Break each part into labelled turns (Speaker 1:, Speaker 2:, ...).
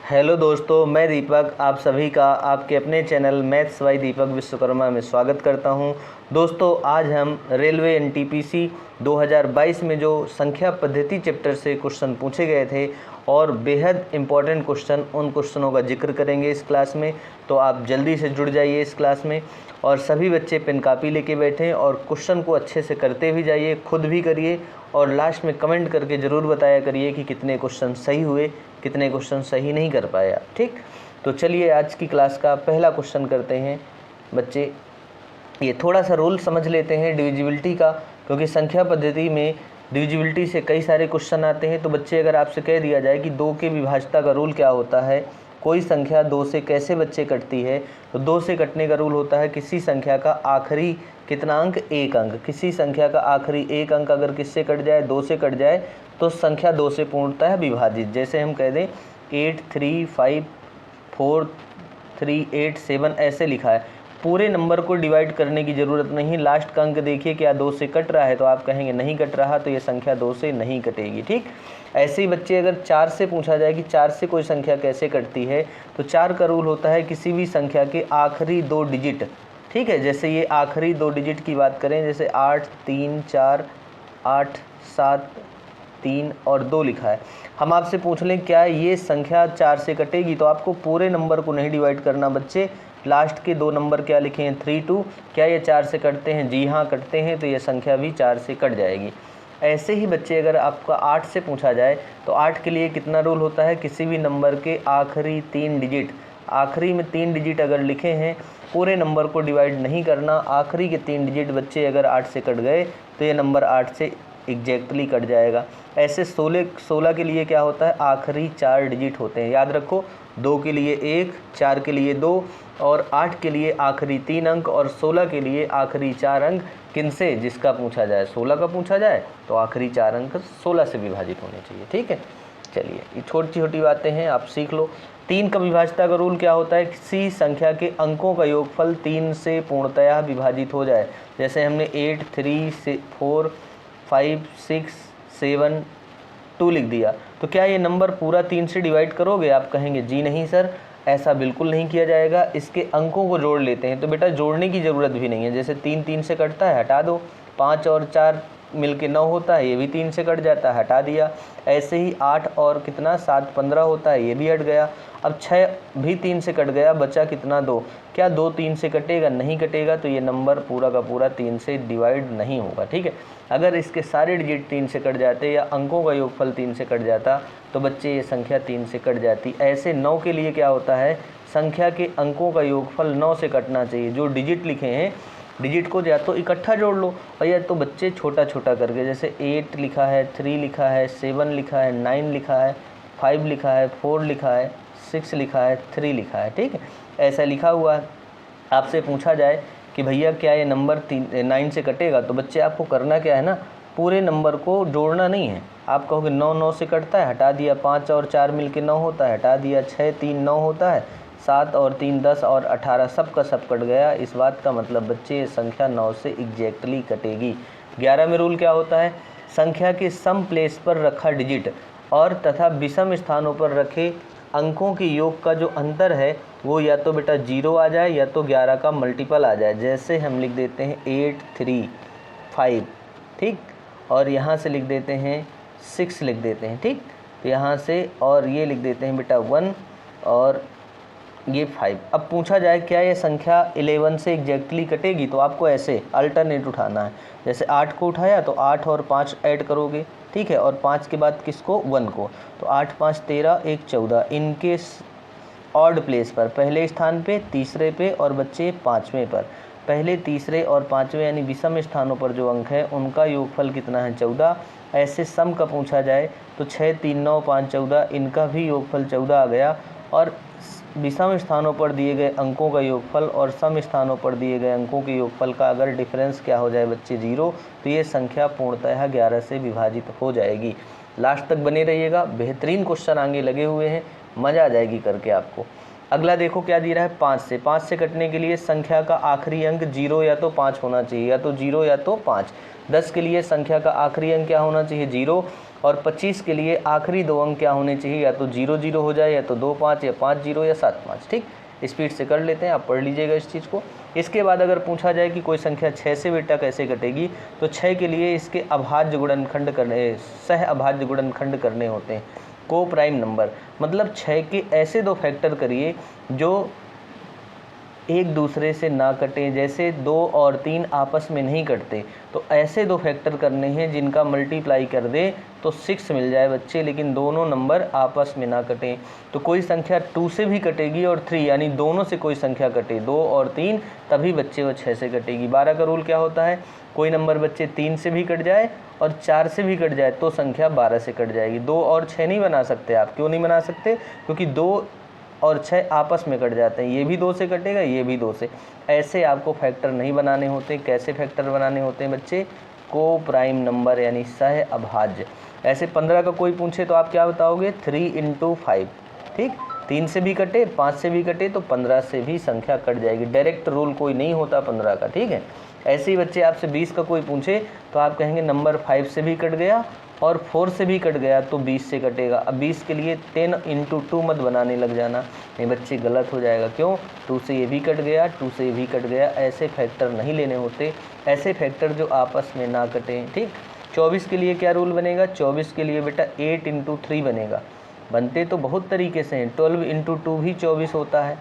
Speaker 1: Hello दोस्तों, मैं दीपक आप सभी का आपके अपने चैनल मैथ्स बाय दीपक विश्वकर्मा में स्वागत करता हूं। दोस्तों, आज हम रेलवे एनटीपीसी 2022 में जो संख्या पद्धति चैप्टर से क्वेश्चन पूछे गए थे और बेहद इम्पॉर्टेंट क्वेश्चन, उन क्वेश्चनों का जिक्र करेंगे इस क्लास में। तो आप जल्दी से जुड़ जाइए इस क्लास में और सभी बच्चे पेन कापी लेके बैठें और क्वेश्चन को अच्छे से करते भी जाइए, खुद भी करिए और लास्ट में कमेंट करके ज़रूर बताया करिए कि कितने क्वेश्चन सही हुए, कितने क्वेश्चन सही नहीं कर पाया। ठीक, तो चलिए आज की क्लास का पहला क्वेश्चन करते हैं। बच्चे ये थोड़ा सा रूल समझ लेते हैं डिविजिबिलिटी का, क्योंकि संख्या पद्धति में डिविजिबिलिटी से कई सारे क्वेश्चन आते हैं। तो बच्चे अगर आपसे कह दिया जाए कि 2 के विभाज्यता का रूल क्या होता है, कोई संख्या 2 से कैसे बच्चे कटती है, तो 2 से कटने का रूल होता है किसी संख्या का आखिरी कितना अंक, 1 अंक। किसी संख्या का आखिरी 1 अंक अगर किससे कट जाए, 2 से कट जाए, तो संख्या 2 से पूर्णतः विभाजित। जैसे हम कह दें 8 3 5 4 3 8 7 ऐसे लिखा है। पूरे नंबर को डिवाइड करने की ज़रूरत नहीं। लास्ट का अंक देखिए, क्या 2 से कट रहा है, तो आप कहेंगे नहीं कट रहा, तो ये संख्या 2 से नहीं कटेगी। ठीक, ऐसे ही बच्चे अगर 4 से पूछा जाए कि 4 से कोई संख्या कैसे कटती है, तो 4 का रूल होता है किसी भी संख्या के आखिरी 2 डिजिट। ठीक है, जैसे ये आखिरी 2 डिजिट की बात करें, जैसे 8 3 4 8 7 3 और 2 लिखा है। हम आपसे पूछ लें क्या ये संख्या 4 से कटेगी, तो आपको पूरे नंबर को नहीं डिवाइड करना बच्चे। लास्ट के 2 नंबर क्या लिखे हैं, 3 2, क्या ये 4 से कटते हैं? जी हाँ, कटते हैं, तो ये संख्या भी 4 से कट जाएगी। ऐसे ही बच्चे अगर आपका 8 से पूछा जाए, तो 8 के लिए कितना रूल होता है, किसी भी नंबर के आखिरी 3 डिजिट, आखिरी में 3 डिजिट अगर लिखे हैं, पूरे नंबर को डिवाइड नहीं करना। आखिरी के 3 डिजिट बच्चे अगर 8 से कट गए, तो ये नंबर 8 से एग्जैक्टली कट जाएगा। ऐसे 16 के लिए क्या होता है, आखिरी 4 डिजिट होते हैं। याद रखो, 2 के लिए 1, 4 के लिए 2 और 8 के लिए आखिरी 3 अंक और 16 के लिए आखिरी 4 अंक। किनसे? जिसका पूछा जाए, 16 का पूछा जाए, तो आखिरी 4 अंक 16 से विभाजित होने चाहिए। ठीक है, चलिए ये छोटी छोटी बातें हैं, आप सीख लो। 3 का विभाज्यता का रूल क्या होता है, किसी संख्या के अंकों का योगफल 3 से पूर्णतया विभाजित हो जाए। जैसे हमने 8 3 4 5 6 7 2 लिख दिया, तो क्या ये नंबर पूरा 3 से डिवाइड करोगे? आप कहेंगे जी नहीं सर, ऐसा बिल्कुल नहीं किया जाएगा, इसके अंकों को जोड़ लेते हैं। तो बेटा जोड़ने की ज़रूरत भी नहीं है। जैसे 3 3 से कटता है, हटा दो। 5 और 4 मिलके 9 होता है, ये भी 3 से कट जाता है, हटा दिया। ऐसे ही 8 और कितना 7 15 होता है, ये भी हट गया। अब 6 भी 3 से कट गया, बचा कितना 2। क्या 2 3 से कटेगा? नहीं कटेगा, तो ये नंबर पूरा का पूरा 3 से डिवाइड नहीं होगा। ठीक है, अगर इसके सारे डिजिट 3 से कट जाते या अंकों का योगफल 3 से कट जाता, तो बच्चे ये संख्या 3 से कट जाती। ऐसे 9 के लिए क्या होता है, संख्या के अंकों का योगफल 9 से कटना चाहिए। जो डिजिट लिखे हैं, डिजिट को या तो इकट्ठा जोड़ लो और या तो बच्चे छोटा छोटा करके, जैसे 8 लिखा है, 3 लिखा है, 7 लिखा है, 9 लिखा है, 5 लिखा है, 4 लिखा है, 6 लिखा है, 3 लिखा है। ठीक है, ऐसा लिखा हुआ है। आपसे पूछा जाए कि भैया क्या ये नंबर 9 से कटेगा, तो बच्चे आपको करना क्या है ना, पूरे नंबर को जोड़ना नहीं है। आप कहोगे 9 9 से कटता है, हटा दिया। 5 और 4 मिलके 9 होता है, हटा दिया। 6 3 9 होता है, 7 और 3 10 और 18 सब का सब कट गया। इस बात का मतलब बच्चे ये संख्या 9 से एग्जैक्टली कटेगी। 11 में रूल क्या होता है, संख्या के सम प्लेस पर रखा डिजिट और तथा विषम स्थानों पर रखे अंकों के योग का जो अंतर है, वो या तो बेटा 0 आ जाए या तो 11 का मल्टीपल आ जाए। जैसे हम लिख देते हैं 8 3 5, ठीक, और यहाँ से लिख देते हैं 6 लिख देते हैं। ठीक, तो यहाँ से और ये लिख देते हैं बेटा 1 और ये 5। अब पूछा जाए क्या ये संख्या 11 से एग्जैक्टली कटेगी, तो आपको ऐसे अल्टरनेट उठाना है। जैसे 8 को उठाया तो 8 और 5 ऐड करोगे, ठीक है, और 5 के बाद किसको, 1 को, तो 8 5 13 1 14। इनके ऑड प्लेस पर, पहले स्थान पे, तीसरे पे और बच्चे 5वें पर। पहले, तीसरे और 5वें यानी विषम स्थानों पर जो अंक है उनका योगफल कितना है, 14। ऐसे सम का पूछा जाए तो 6 3 9 5 14, इनका भी योगफल 14 आ गया। और विषम स्थानों पर दिए गए अंकों का योगफल और सम स्थानों पर दिए गए अंकों के योगफल का अगर डिफरेंस क्या हो जाए बच्चे, 0, तो ये संख्या पूर्णतः 11 से विभाजित हो जाएगी। लास्ट तक बने रहिएगा, बेहतरीन क्वेश्चन आगे लगे हुए हैं, मज़ा आ जाएगी करके आपको। अगला देखो क्या दे रहा है 5 से। 5 से कटने के लिए संख्या का आखिरी अंक 0 या तो 5 होना चाहिए, या तो 0 या तो 5। 10 के लिए संख्या का आखिरी अंक क्या होना चाहिए 0, और 25 के लिए आखिरी दो अंक क्या होने चाहिए, या तो 0 0 हो जाए, या तो 2 5, या 5 0, या 7 5। ठीक, स्पीड से कर लेते हैं, आप पढ़ लीजिएगा इस चीज़ को। इसके बाद अगर पूछा जाए कि कोई संख्या 6 से बेटा कैसे कटेगी, तो 6 के लिए इसके अभाज्य गुणनखंड करने, सह अभाज्य गुणनखंड करने होते हैं, को प्राइम नंबर। मतलब 6 के ऐसे दो फैक्टर करिए जो एक दूसरे से ना कटें, जैसे 2 और 3 आपस में नहीं कटते, तो ऐसे दो फैक्टर करने हैं जिनका मल्टीप्लाई कर दे तो 6 मिल जाए बच्चे, लेकिन दोनों नंबर आपस में ना कटें। तो कोई संख्या 2 से भी कटेगी और 3, यानी दोनों से कोई संख्या कटे 2 और 3, तभी बच्चे वो 6 से कटेगी। 12 का रूल क्या होता है, कोई नंबर बच्चे 3 से भी कट जाए और 4 से भी कट जाए तो संख्या 12 से कट जाएगी। 2 और 6 नहीं बना सकते आप। क्यों नहीं बना सकते, क्योंकि 2 और 6 आपस में कट जाते हैं, ये भी 2 से कटेगा, ये भी 2 से। ऐसे आपको फैक्टर नहीं बनाने होते। कैसे फैक्टर बनाने होते हैं बच्चे, को प्राइम नंबर यानी सह अभाज्य। ऐसे 15 का कोई पूछे तो आप क्या बताओगे 3 × 5। ठीक, 3 से भी कटे 5 से भी कटे तो 15 से भी संख्या कट जाएगी। डायरेक्ट रूल कोई नहीं होता 15 का। ठीक है, ऐसे ही बच्चे आपसे 20 का कोई पूछे तो आप कहेंगे नंबर 5 से भी कट गया और 4 से भी कट गया तो 20 से कटेगा। अब 20 के लिए 10 × 2 मत बनाने लग जाना, नहीं बच्चे गलत हो जाएगा। क्यों, 2 से ये भी कट गया, 2 से ये भी कट गया, ऐसे फैक्टर नहीं लेने होते, ऐसे फैक्टर जो आपस में ना कटें। ठीक, 24 के लिए क्या रूल बनेगा, 24 के लिए बेटा 8 × 3 बनेगा। बनते तो बहुत तरीके से हैं, 12 × 2 भी 24 होता है।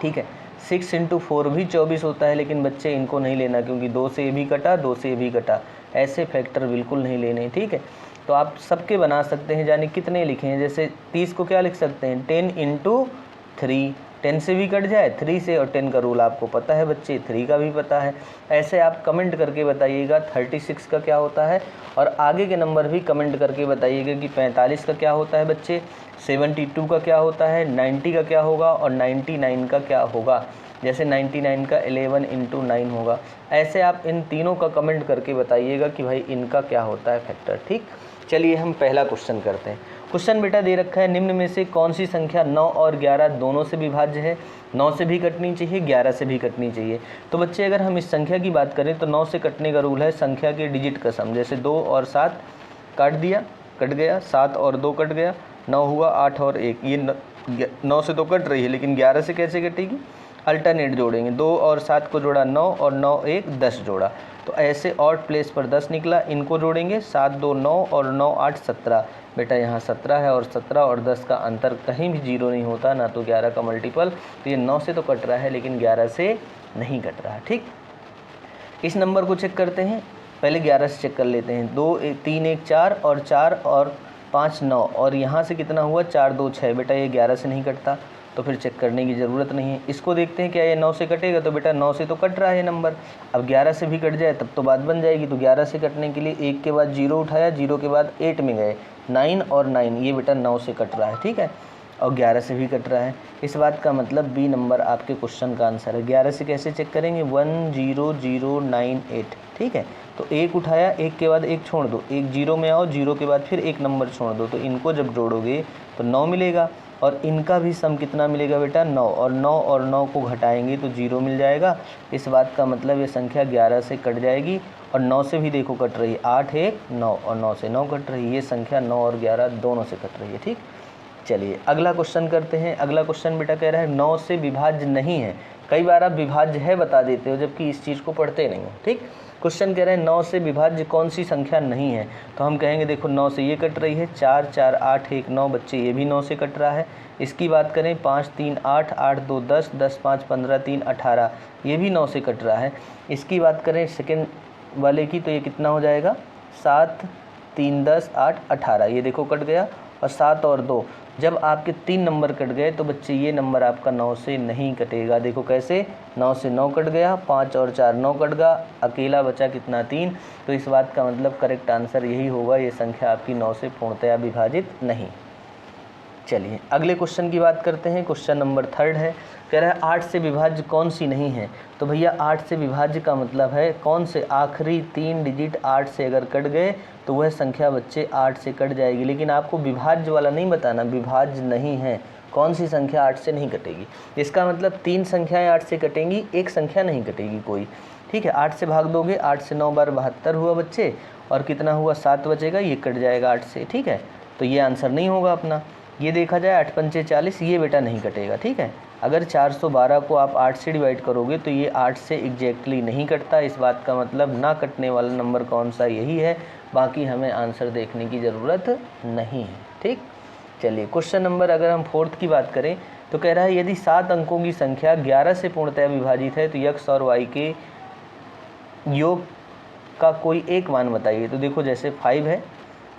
Speaker 1: ठीक है, 6 × 4 भी 24 होता है, लेकिन बच्चे इनको नहीं लेना क्योंकि 2 से ये भी कटा, 2 से ये भी कटा, ऐसे फैक्टर बिल्कुल नहीं लेने। ठीक है, तो आप सबके बना सकते हैं, जाने कितने लिखे हैं। जैसे 30 को क्या लिख सकते हैं 10 × 3, 10 से भी कट जाए 3 से, और 10 का रूल आपको पता है बच्चे, 3 का भी पता है। ऐसे आप कमेंट करके बताइएगा 36 का क्या होता है, और आगे के नंबर भी कमेंट करके बताइएगा कि 45 का क्या होता है बच्चे, 72 का क्या होता है, 90 का क्या होगा, और 99 का क्या होगा। जैसे 99 का 11 × 9 होगा। ऐसे आप इन तीनों का कमेंट करके बताइएगा कि भाई इनका क्या होता है फैक्टर। ठीक, चलिए हम पहला क्वेश्चन करते हैं। क्वेश्चन बेटा दे रखा है, निम्न में से कौन सी संख्या 9 और 11 दोनों से विभाज्य है। 9 से भी कटनी चाहिए, 11 से भी कटनी चाहिए। तो बच्चे अगर हम इस संख्या की बात करें तो 9 से कटने का रूल है संख्या के डिजिट का सम। जैसे 2 और 7 काट दिया, कट गया, 7 और 2 कट गया, 9 हुआ, 8 और 1। ये 9 से तो कट रही है, लेकिन 11 से कैसे कटेगी, अल्टरनेट जोड़ेंगे। 2 और 7 को जोड़ा 9, और 9 1 10 जोड़ा, तो ऐसे ऑड प्लेस पर 10 निकला। इनको जोड़ेंगे, 7 2 9 और 9 8 17। बेटा यहाँ 17 है, और 17 और 10 का अंतर कहीं भी 0 नहीं होता, ना तो 11 का मल्टीपल। तो ये 9 से तो कट रहा है, लेकिन 11 से नहीं कट रहा। ठीक, इस नंबर को चेक करते हैं, पहले 11 से चेक कर लेते हैं। 2 3 1 4, और 4 और 5 9, और यहाँ से कितना हुआ 4 2 6। बेटा ये 11 से नहीं कटता, तो फिर चेक करने की ज़रूरत नहीं है। इसको देखते हैं क्या ये 9 से कटेगा, तो बेटा 9 से तो कट रहा है नंबर। अब 11 से भी कट जाए तब तो बात बन जाएगी। तो 11 से कटने के लिए 1 के बाद 0 उठाया, 0 के बाद 8 में गए, 9 और 9, ये बेटा 9 से कट रहा है। ठीक है, और 11 से भी कट रहा है। इस बात का मतलब बी नंबर आपके क्वेश्चन का आंसर है। 11 से कैसे चेक करेंगे, 1 0 0 9 8। ठीक है, तो 1 उठाया, 1 के बाद 1 छोड़ दो, 1 0 में आओ, 0 के बाद फिर 1 नंबर छोड़ दो, तो इनको जब जोड़ोगे तो 9 मिलेगा, और इनका भी सम कितना मिलेगा बेटा 9, और 9 को घटाएंगे तो 0 मिल जाएगा। इस बात का मतलब ये संख्या 11 से कट जाएगी, और 9 से भी देखो कट रही है, 8 1 9, और 9 से 9 कट रही है। ये संख्या 9 और 11 दोनों से कट रही है। ठीक, चलिए अगला क्वेश्चन करते हैं। अगला क्वेश्चन बेटा कह रहा है 9 से विभाज्य नहीं है। कई बार आप विभाज्य है बता देते हो, जबकि इस चीज़ को पढ़ते नहीं हो। ठीक, क्वेश्चन कह रहे हैं 9 से विभाज्य कौन सी संख्या नहीं है, तो हम कहेंगे देखो 9 से ये कट रही है, 4 4 8 1 9, बच्चे ये भी 9 से कट रहा है। इसकी बात करें 5 3 8 8 2 10 10 5 15 3 18, ये भी 9 से कट रहा है। इसकी बात करें सेकेंड वाले की, तो ये कितना हो जाएगा 7 3 10 8 18, ये देखो कट गया। और 7 और 2, जब आपके 3 नंबर कट गए तो बच्चे ये नंबर आपका 9 से नहीं कटेगा। देखो कैसे, 9 से 9 कट गया, 5 और 4 9 कट गया, अकेला बचा कितना 3। तो इस बात का मतलब करेक्ट आंसर यही होगा, ये संख्या आपकी 9 से पूर्णतया विभाजित नहीं। चलिए अगले क्वेश्चन की बात करते हैं। क्वेश्चन नंबर 3 है, कह रहा है 8 से विभाज्य कौन सी नहीं है। तो भैया 8 से विभाज्य का मतलब है कौन से आखिरी 3 डिजिट 8 से अगर कट गए तो वह संख्या बच्चे 8 से कट जाएगी। लेकिन आपको विभाज्य वाला नहीं बताना, विभाज्य नहीं है, कौन सी संख्या 8 से नहीं कटेगी। इसका मतलब 3 संख्याएं 8 से कटेंगी, एक संख्या नहीं कटेगी कोई। ठीक है, 8 से भाग दोगे, 8 से 9 बार 72 हुआ बच्चे, और कितना हुआ 7 बचेगा, ये कट जाएगा 8 से। ठीक है, तो ये आंसर नहीं होगा अपना। ये देखा जाए 8 पंचे 40, ये बेटा नहीं कटेगा। ठीक है, अगर 412 को आप 8 से डिवाइड करोगे तो ये 8 से एग्जैक्टली नहीं कटता। इस बात का मतलब ना कटने वाला नंबर कौन सा, यही है। बाकी हमें आंसर देखने की ज़रूरत नहीं है। ठीक, चलिए क्वेश्चन नंबर, अगर हम 4th की बात करें तो कह रहा है यदि 7 अंकों की संख्या 11 से पूर्णतः विभाजित है तो x और y के योग का कोई एक मान बताइए। तो देखो जैसे 5 है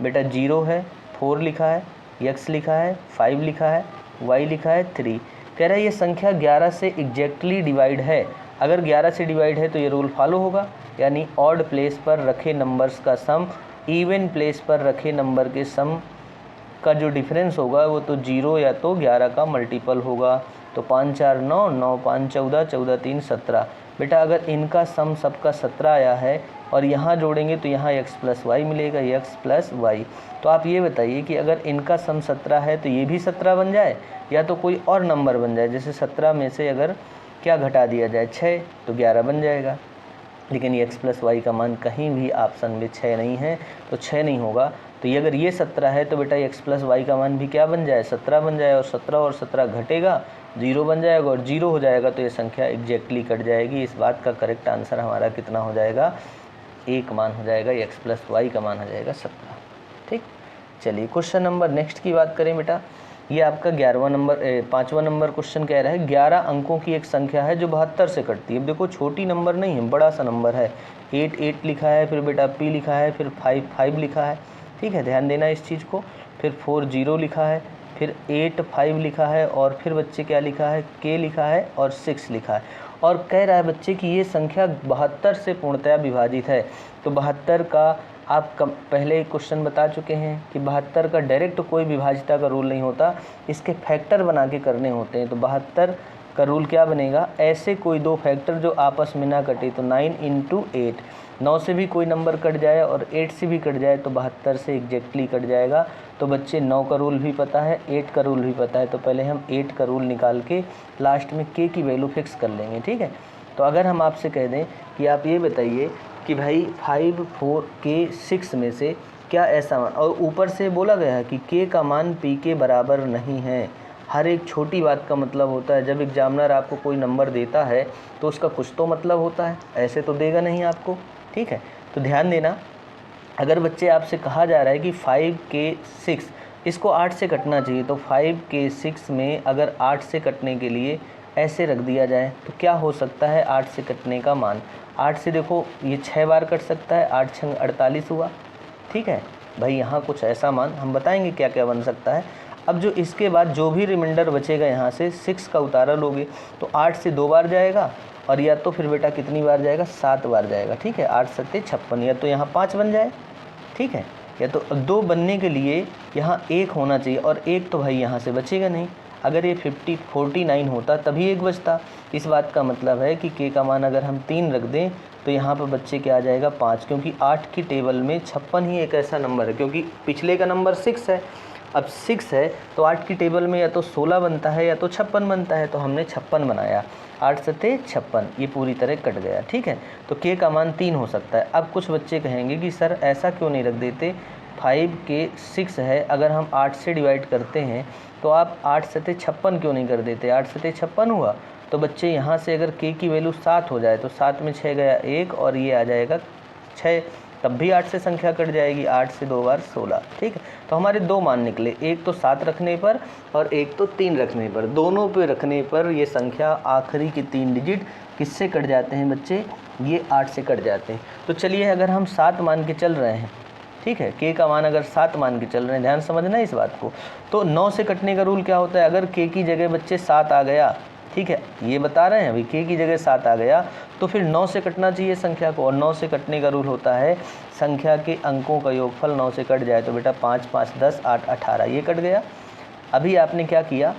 Speaker 1: बेटा, 0 है, 4 लिखा है, x लिखा है, 5 लिखा है, y लिखा है 3। कह रहा है ये संख्या 11 से एग्जैक्टली डिवाइड है। अगर 11 से डिवाइड है तो ये रूल फॉलो होगा, यानी ऑड प्लेस पर रखे नंबर्स का सम इवन प्लेस पर रखे नंबर के सम का जो डिफरेंस होगा वो तो 0 या तो 11 का मल्टीपल होगा। तो 5 4 9, 9 5 14, 14 3 17। बेटा अगर इनका सम सबका 17 आया है और यहाँ जोड़ेंगे तो यहाँ x प्लस वाई मिलेगा, x प्लस वाई। तो आप ये बताइए कि अगर इनका सम 17 है तो ये भी 17 बन जाए या तो कोई और नंबर बन जाए। जैसे 17 में से अगर क्या घटा दिया जाए, 6, तो 11 बन जाएगा। लेकिन ये x प्लस वाई का मान कहीं भी ऑप्शन में 6 नहीं है, तो 6 नहीं होगा। तो ये अगर ये 17 है तो बेटा x प्लस वाई का मान भी क्या बन जाए, 17 बन जाए। और 17 और 17 घटेगा, 0 बन जाएगा, और 0 हो जाएगा तो ये संख्या एग्जैक्टली कट जाएगी। इस बात का करेक्ट आंसर हमारा कितना हो जाएगा, 1 मान हो जाएगा, x प्लस वाई का मान हो जाएगा 17। ठीक, चलिए क्वेश्चन नंबर नेक्स्ट की बात करें बेटा। ये आपका 5वां नंबर क्वेश्चन कह रहा है 11 अंकों की एक संख्या है जो 72 से कटती है। अब देखो छोटी नंबर नहीं है, बड़ा सा नंबर है। 8 8 लिखा है, फिर बेटा p लिखा है, फिर 5 5 लिखा है। ठीक है, ध्यान देना इस चीज़ को। फिर 4 0 लिखा है, फिर 8 5 लिखा है, और फिर बच्चे क्या लिखा है, k लिखा है, और 6 लिखा है। और कह रहा है बच्चे कि ये संख्या 72 से पूर्णतया विभाजित है। तो 72 का आप पहले क्वेश्चन बता चुके हैं कि 72 का डायरेक्ट कोई विभाजिता का रूल नहीं होता, इसके फैक्टर बना के करने होते हैं। तो 72 का रूल क्या बनेगा, ऐसे कोई दो फैक्टर जो आपस में ना कटे। तो 9 × 8, 9 से भी कोई नंबर कट जाए और 8 से भी कट जाए तो 72 से एग्जैक्टली कट जाएगा। तो बच्चे 9 का रूल भी पता है, 8 का रूल भी पता है, तो पहले हम 8 का रूल निकाल के लास्ट में k की वैल्यू फिक्स कर लेंगे। ठीक है, तो अगर हम आपसे कह दें कि आप ये बताइए कि भाई 5 4 k 6 में से क्या ऐसा मान, और ऊपर से बोला गया है कि k का मान p के बराबर नहीं है। हर एक छोटी बात का मतलब होता है। जब एग्जामिनर आपको कोई नंबर देता है तो उसका कुछ तो मतलब होता है, ऐसे तो देगा नहीं आपको। ठीक है, तो ध्यान देना, अगर बच्चे आपसे कहा जा रहा है कि 5 k 6 इसको 8 से कटना चाहिए, तो 5 k 6 में अगर 8 से कटने के लिए ऐसे रख दिया जाए तो क्या हो सकता है 8 से कटने का मान। 8 से देखो ये 6 बार कट सकता है, 8 6 48 हुआ। ठीक है भाई, यहाँ कुछ ऐसा मान हम बताएंगे क्या क्या बन सकता है। अब जो इसके बाद जो भी रिमाइंडर बचेगा यहाँ से 6 का उतारा लोगे तो 8 से 2 बार जाएगा, और या तो फिर बेटा कितनी बार जाएगा, 7 बार जाएगा। ठीक है, 8 7 56, या तो यहाँ 5 बन जाए। ठीक है, या तो 2 बनने के लिए यहाँ 1 होना चाहिए, और 1 तो भाई यहाँ से बचेगा नहीं। अगर ये 49 होता तभी 1 बचता। इस बात का मतलब है कि k का मान अगर हम 3 रख दें तो यहाँ पर बच्चे क्या आ जाएगा 5, क्योंकि 8 की टेबल में 56 ही एक ऐसा नंबर है, क्योंकि पिछले का नंबर 6 है। अब 6 है तो 8 की टेबल में या तो 16 बनता है या तो 56 बनता है, तो हमने 56 बनाया। 8 7 56, ये पूरी तरह कट गया। ठीक है, तो k का मान 3 हो सकता है। अब कुछ बच्चे कहेंगे कि सर ऐसा क्यों नहीं रख देते, 5 k 6 है, अगर हम 8 से डिवाइड करते हैं तो आप 8 7 56 क्यों नहीं कर देते। 8 7 56 हुआ, तो बच्चे यहाँ से अगर k की वैल्यू 7 हो जाए तो 7 में 6 गया 1, और ये आ जाएगा 6, तब भी 8 से संख्या कट जाएगी। 8 से 2 बार 16। ठीक है, तो हमारे 2 मान निकले, एक तो 7 रखने पर और एक तो 3 रखने पर। दोनों पे रखने पर ये संख्या आखिरी के 3 डिजिट किससे कट जाते हैं बच्चे, ये 8 से कट जाते हैं। तो चलिए अगर हम 7 मान के चल रहे हैं, ठीक है, k का मान अगर 7 मान के चल रहे हैं, ध्यान समझना इस बात को, तो 9 से कटने का रूल क्या होता है, अगर k की जगह बच्चे 7 आ गया, ठीक है, ये बता रहे हैं अभी, k की जगह 7 आ गया तो फिर 9 से कटना चाहिए संख्या को, और 9 से कटने का रूल होता है संख्या के अंकों का योगफल 9 से कट जाए। तो बेटा 5 5 10 8 18, ये कट गया। अभी आपने क्या किया,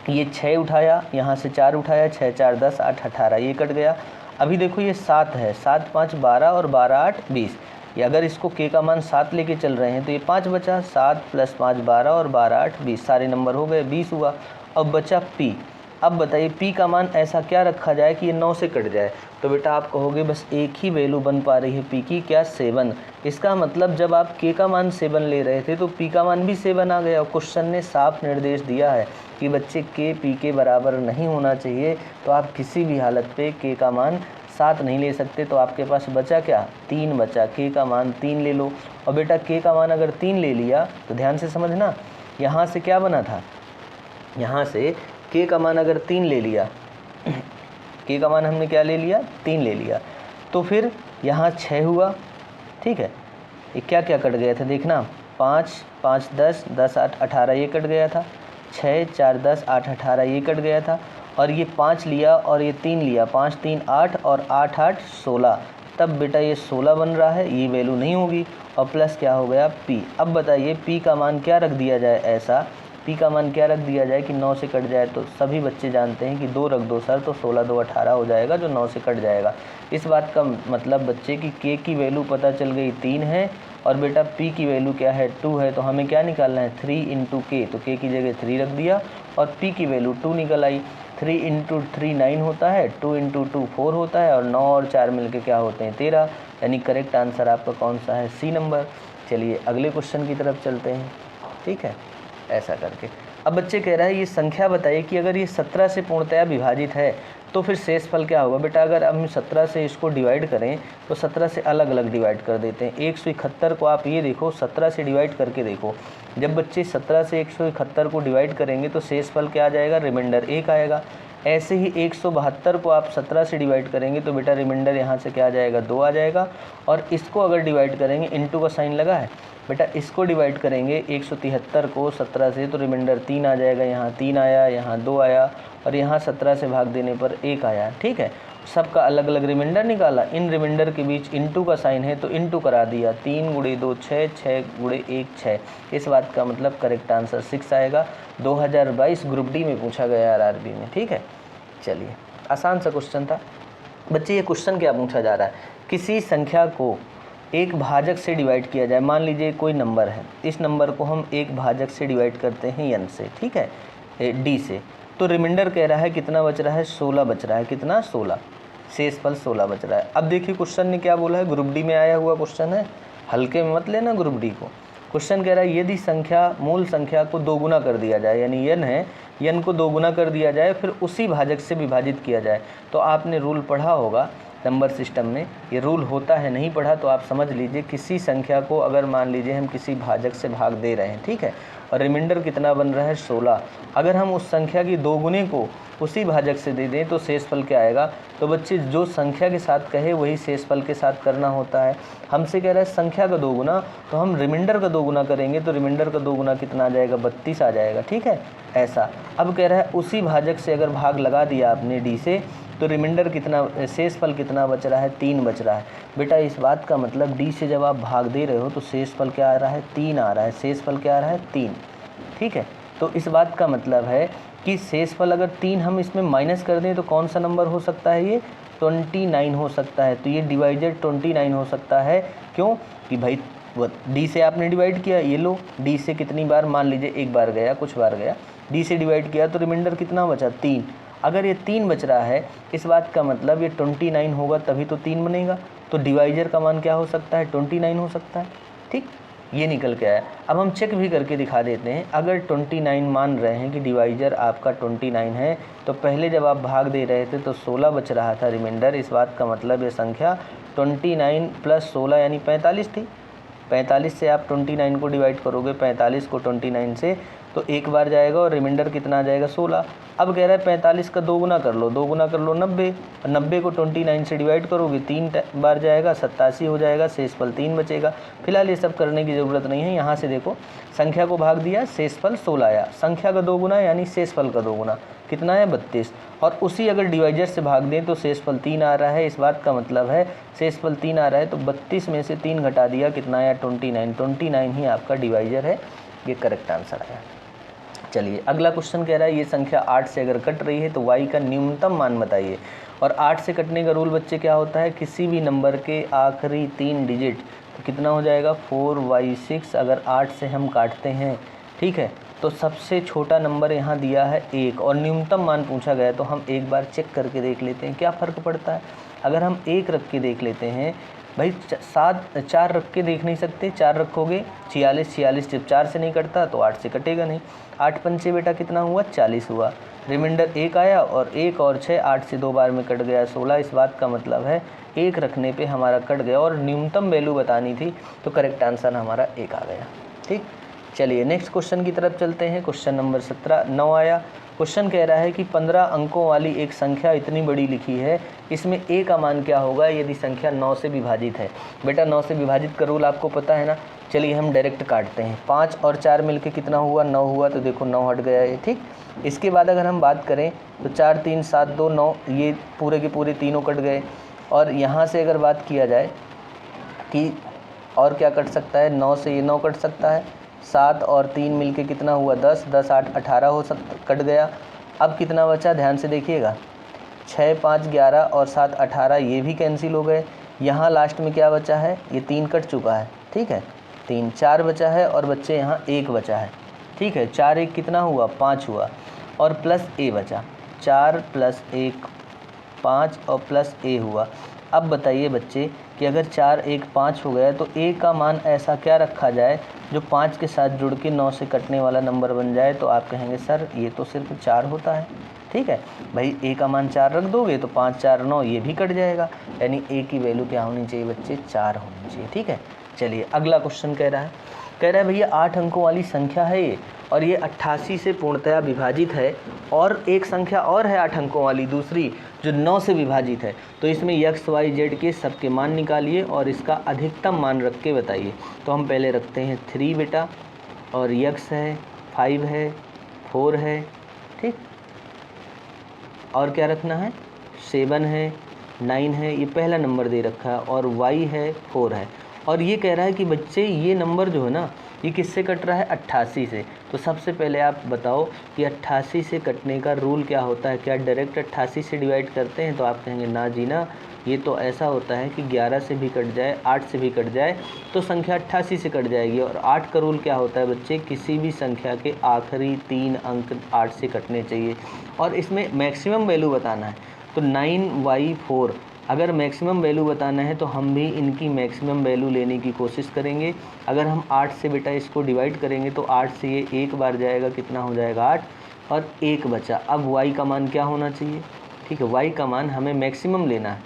Speaker 1: ये 6 उठाया, यहाँ से 4 उठाया, 6 4 10 8 18, ये कट गया। अभी देखो ये 7 है, 7 5 12 और 12 8 20, या अगर इसको k का मान 7 लेके चल रहे हैं तो ये 5 बचा, 7 + 5 12 और 12 8 20, सारे नंबर हो गए, 20 हुआ। अब बचा p। अब बताइए p का मान ऐसा क्या रखा जाए कि ये 9 से कट जाए। तो बेटा आप कहोगे बस एक ही वैल्यू बन पा रही है p की, क्या 7। इसका मतलब जब आप k का मान 7 ले रहे थे तो p का मान भी 7 आ गया। और क्वेश्चन ने साफ निर्देश दिया है कि बच्चे k p के बराबर नहीं होना चाहिए, तो आप किसी भी हालत पे k का मान 7 नहीं ले सकते। तो आपके पास बचा क्या, 3 बचा, k का मान 3 ले लो। और बेटा k का मान अगर 3 ले लिया तो ध्यान से समझना, यहाँ से क्या बना था, यहाँ से k का मान अगर 3 ले लिया, k का मान हमने क्या ले लिया, 3 ले लिया, तो फिर यहाँ 6 हुआ। ठीक है, ये क्या क्या कट गया था देखना, 5 5 10 10 8 18 ये कट गया था, 6 4 10 8 18 ये कट गया था, और ये 5 लिया और ये 3 लिया, 5 3 8 और 8 8 16, तब बेटा ये 16 बन रहा है, ये वैल्यू नहीं होगी। और प्लस क्या हो गया p। अब बताइए p का मान क्या रख दिया जाए, ऐसा p का मान क्या रख दिया जाए कि 9 से कट जाए। तो सभी बच्चे जानते हैं कि 2 रख दो सर, तो 16 2 18 हो जाएगा, जो 9 से कट जाएगा। इस बात का मतलब बच्चे की k की वैल्यू पता चल गई 3 है, और बेटा p की वैल्यू क्या है, 2 है। तो हमें क्या निकालना है, 3 × k, तो k की जगह 3 रख दिया और p की वैल्यू 2 निकल आई। 3 × 3 9 होता है, 2 × 2 4 होता है, और 9 और 4 मिलके क्या होते हैं, 13। यानी करेक्ट आंसर आपका कौन सा है, सी नंबर। चलिए अगले क्वेश्चन की तरफ चलते हैं। ठीक है, ऐसा करके अब बच्चे कह रहा है ये संख्या बताइए कि अगर ये 17 से पूर्णतया विभाजित है तो फिर शेषफल क्या होगा। बेटा अगर हम 17 से इसको डिवाइड करें तो 17 से अलग अलग डिवाइड कर देते हैं। 171 को आप ये देखो 17 से डिवाइड करके देखो, जब बच्चे 17 से 171 को डिवाइड करेंगे तो शेषफल क्या आ जाएगा, रिमाइंडर 1 आएगा। ऐसे ही 172 को आप 17 से डिवाइड करेंगे तो बेटा रिमाइंडर यहाँ से क्या आ जाएगा, 2 आ जाएगा। और इसको अगर डिवाइड करेंगे, इनटू का साइन लगा है बेटा, इसको डिवाइड करेंगे 173 को 17 से तो रिमाइंडर 3 आ जाएगा। यहाँ 3 आया, यहाँ 2 आया, और यहाँ 17 से भाग देने पर 1 आया। ठीक है, सबका अलग अलग रिमाइंडर निकाला, इन रिमाइंडर के बीच इनटू का साइन है तो इनटू करा दिया, 3 × 2 6, 6 × 1 6। इस बात का मतलब करेक्ट आंसर 6 आएगा। 2022 ग्रुप डी में पूछा गया RRB में। ठीक है, चलिए आसान सा क्वेश्चन था बच्चे। ये क्वेश्चन क्या पूछा जा रहा है, किसी संख्या को एक भाजक से डिवाइड किया जाए। मान लीजिए कोई नंबर है, इस नंबर को हम एक भाजक से डिवाइड करते हैं n से, ठीक है, d से, तो रिमाइंडर कह रहा है कितना बच रहा है, 16 बच रहा है। कितना, 16, शेषफल 16 बच रहा है। अब देखिए क्वेश्चन ने क्या बोला है, ग्रुप डी में आया हुआ क्वेश्चन है, हल्के में मत लेना ग्रुप डी को। क्वेश्चन कह रहा है यदि संख्या मूल संख्या को दोगुना कर दिया जाए, यानी n है, n को दोगुना कर दिया जाए फिर उसी भाजक से विभाजित किया जाए। तो आपने रूल पढ़ा होगा नंबर सिस्टम में, ये रूल होता है, नहीं पढ़ा तो आप समझ लीजिए। किसी संख्या को अगर मान लीजिए हम किसी भाजक से भाग दे रहे हैं, ठीक है, और रिमाइंडर कितना बन रहा है, 16, अगर हम उस संख्या की दोगुने को उसी भाजक से दे दें तो शेषफल क्या आएगा। तो बच्चे जो संख्या के साथ कहे वही शेषफल के साथ करना होता है। हमसे कह रहा है संख्या का दोगुना, तो हम रिमाइंडर का दोगुना करेंगे, तो रिमाइंडर का दोगुना कितना आ जाएगा, 32 आ जाएगा। ठीक है, ऐसा। अब कह रहा है उसी भाजक से अगर भाग लगा दिया आपने d से, तो रिमाइंडर कितना, शेषफल कितना बच रहा है, 3 बच रहा है। बेटा इस बात का मतलब d से जब आप भाग दे रहे हो तो शेषफल क्या आ रहा है, 3 आ रहा है। शेषफल क्या आ रहा है, 3। ठीक है, तो इस बात का मतलब है कि शेषफल अगर 3 हम इसमें माइनस कर दें तो कौन सा नंबर हो सकता है, ये 29 हो सकता है। तो ये डिवाइडेड 29 हो सकता है। क्यों कि भाई d से आपने डिवाइड किया, ये लो d से कितनी बार, मान लीजिए एक बार गया, कुछ बार गया, d से डिवाइड किया तो रिमाइंडर कितना बचा, 3। अगर ये 3 बच रहा है, इस बात का मतलब ये 29 होगा तभी तो 3 बनेगा। तो डिवाइजर का मान क्या हो सकता है, 29 हो सकता है। ठीक, ये निकल के आया। अब हम चेक भी करके दिखा देते हैं। अगर 29 मान रहे हैं कि डिवाइजर आपका 29 है, तो पहले जब आप भाग दे रहे थे तो 16 बच रहा था रिमाइंडर। इस बात का मतलब ये संख्या 29 + 16 यानी 45 थी। 45 से आप 29 को डिवाइड करोगे, 45 को 29 से, तो एक बार जाएगा और रिमाइंडर कितना आ जाएगा, 16। अब कह रहा है 45 का दोगुना कर लो, 90, और 90 को 29 से डिवाइड करोगे, 3 बार जाएगा, 87 हो जाएगा, शेषफल 3 बचेगा। फिलहाल ये सब करने की ज़रूरत नहीं है। यहाँ से देखो, संख्या को भाग दिया, शेषफल 16 आया। संख्या का दोगुना यानी शेषफल का दोगुना कितना है, 32, और उसी अगर डिवाइजर से भाग दें तो शेषफल 3 आ रहा है। इस बात का मतलब है शेषफल 3 आ रहा है, तो 32 में से 3 घटा दिया, कितना आया, 29 ही आपका डिवाइजर है। ये करेक्ट आंसर आया। चलिए अगला क्वेश्चन कह रहा है ये संख्या 8 से अगर कट रही है तो y का न्यूनतम मान बताइए। और 8 से कटने का रूल बच्चे क्या होता है, किसी भी नंबर के आखिरी 3 डिजिट, तो कितना हो जाएगा 4/6 अगर 8 से हम काटते हैं, ठीक है। तो सबसे छोटा नंबर यहाँ दिया है 1 और न्यूनतम मान पूछा गया है, तो हम एक बार चेक करके देख लेते हैं क्या फ़र्क पड़ता है। अगर हम 1 रख के देख लेते हैं, भाई 4 रख के देख नहीं सकते, 4 रखोगे 46 जब 4 से नहीं कटता तो 8 से कटेगा नहीं। 8 पंचे बेटा कितना हुआ 40 हुआ, रिमाइंडर 1 आया और 1 और 6 8 से 2 बार में कट गया 16। इस बात का मतलब है 1 रखने पे हमारा कट गया और न्यूनतम वैल्यू बतानी थी, तो करेक्ट आंसर हमारा 1 आ गया। ठीक, चलिए नेक्स्ट क्वेश्चन की तरफ चलते हैं। क्वेश्चन नंबर 17 9 आया। क्वेश्चन कह रहा है कि 15 अंकों वाली एक संख्या इतनी बड़ी लिखी है, इसमें a का मान क्या होगा यदि संख्या 9 से विभाजित है। बेटा 9 से विभाजित का रूल आपको पता है ना, चलिए हम डायरेक्ट काटते हैं। 5 और 4 मिलके कितना हुआ 9 हुआ, तो देखो 9 हट गया है। ठीक, इसके बाद अगर हम बात करें तो 4 3 7 2 9, ये पूरे के पूरे तीनों कट गए। और यहाँ से अगर बात किया जाए कि और क्या कट सकता है, 9 से ये 9 कट सकता है, 7 और 3 मिलके कितना हुआ 10, 10 8 18 हो सकता, कट गया। अब कितना बचा ध्यान से देखिएगा, 6 5 11 और 7 18, ये भी कैंसिल हो गए। यहाँ लास्ट में क्या बचा है, ये 3 कट चुका है, ठीक है, 3 4 बचा है और बच्चे यहाँ 1 बचा है, ठीक है। 4 1 कितना हुआ 5 हुआ और प्लस a बचा, 4 + 1 5 और प्लस a हुआ। अब बताइए बच्चे कि अगर 4 1 5 हो गया तो a का मान ऐसा क्या रखा जाए जो 5 के साथ जुड़ के 9 से कटने वाला नंबर बन जाए। तो आप कहेंगे सर ये तो सिर्फ 4 होता है, ठीक है भाई, a का मान 4 रख दोगे तो 5 4 9 ये भी कट जाएगा, यानी a की वैल्यू क्या होनी चाहिए बच्चे 4 होनी चाहिए, ठीक है। चलिए अगला क्वेश्चन कह रहा है भैया 8 अंकों वाली संख्या है ये और ये 88 से पूर्णतया विभाजित है, और एक संख्या और है 8 अंकों वाली दूसरी जो 9 से विभाजित है। तो इसमें x y z के सबके मान निकालिए और इसका अधिकतम मान रख के बताइए। तो हम पहले रखते हैं 3 बेटा, और x है 5 है 4 है, ठीक, और क्या रखना है 7 है 9 है, ये पहला नंबर दे रखा है, और y है 4 है। और ये कह रहा है कि बच्चे ये नंबर जो है ना ये किससे कट रहा है 88 से। तो सबसे पहले आप बताओ कि 88 से कटने का रूल क्या होता है, क्या डायरेक्ट 88 से डिवाइड करते हैं। तो आप कहेंगे ना जी ना, ये तो ऐसा होता है कि 11 से भी कट जाए 8 से भी कट जाए तो संख्या 88 से कट जाएगी। और 8 का रूल क्या होता है बच्चे, किसी भी संख्या के आखिरी 3 अंक 8 से कटने चाहिए। और इसमें मैक्सिमम वैल्यू बताना है, तो 9/4 अगर मैक्सिमम वैल्यू बताना है तो हम भी इनकी मैक्सिमम वैल्यू लेने की कोशिश करेंगे। अगर हम 8 से बेटा इसको डिवाइड करेंगे तो 8 से ये एक बार जाएगा, कितना हो जाएगा 8, और 1 बचा। अब y का मान क्या होना चाहिए, ठीक है, y का मान हमें मैक्सिमम लेना है,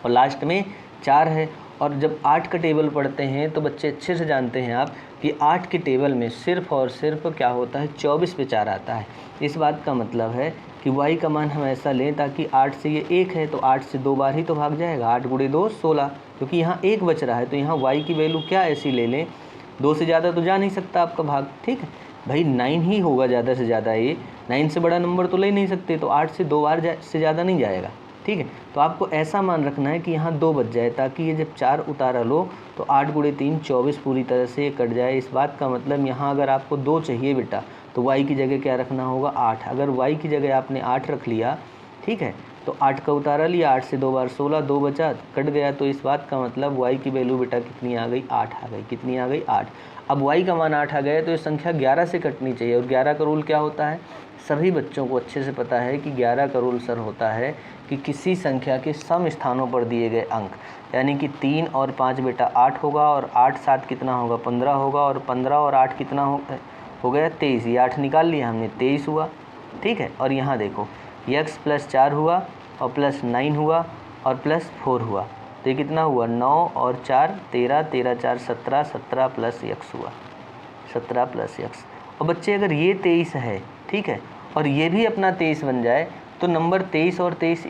Speaker 1: और लास्ट में 4 है। और जब 8 का टेबल पढ़ते हैं तो बच्चे अच्छे से जानते हैं आप कि 8 के टेबल में सिर्फ और सिर्फ क्या होता है 24 पे 4 आता है। इस बात का मतलब है कि y का मान हम ऐसा लें ताकि 8 से ये 1 है तो 8 से 2 बार ही तो भाग जाएगा, 8 × 2 16, क्योंकि यहाँ 1 बच रहा है तो यहाँ y की वैल्यू क्या ऐसी ले लें, 2 से ज़्यादा तो जा नहीं सकता आपका भाग, ठीक है भाई 9 ही होगा ज़्यादा से ज़्यादा, ये 9 से बड़ा नंबर तो ले नहीं सकते, तो 8 से 2 बार से ज़्यादा नहीं जाएगा, ठीक है। तो आपको ऐसा मान रखना है कि यहाँ 2 बच जाए ताकि ये जब 4 उतारा लो तो 8 × 3 24 पूरी तरह से कट जाए। इस बात का मतलब यहाँ अगर आपको 2 चाहिए बेटा तो y की जगह क्या रखना होगा 8। अगर y की जगह आपने 8 रख लिया, ठीक है, तो 8 का उतारा लिया, 8 से 2 बार 16, 2 बचा कट गया। तो इस बात का मतलब y की वैल्यू बेटा कितनी आ गई 8 आ गई, कितनी आ गई 8। अब y का मान 8 आ गया तो ये संख्या 11 से कटनी चाहिए। और 11 का रूल क्या होता है, सभी बच्चों को अच्छे से पता है कि 11 का रूल सर होता है कि किसी संख्या के सम स्थानों पर दिए गए अंक, यानी कि 3 और 5 बेटा 8 होगा, और 8 7 कितना होगा 15 होगा, और 15 और 8 कितना हो गया 23, ये 8 निकाल लिया हमने 23 हुआ, ठीक है। और यहाँ देखो x + 4 हुआ और प्लस 9 हुआ और प्लस 4 हुआ, तो ये कितना हुआ 9 और 4 13, 13 4 17, 17 + x हुआ, 17 + x। और बच्चे अगर ये 23 है, ठीक है, और ये भी अपना 23 बन जाए तो नंबर 23 और 23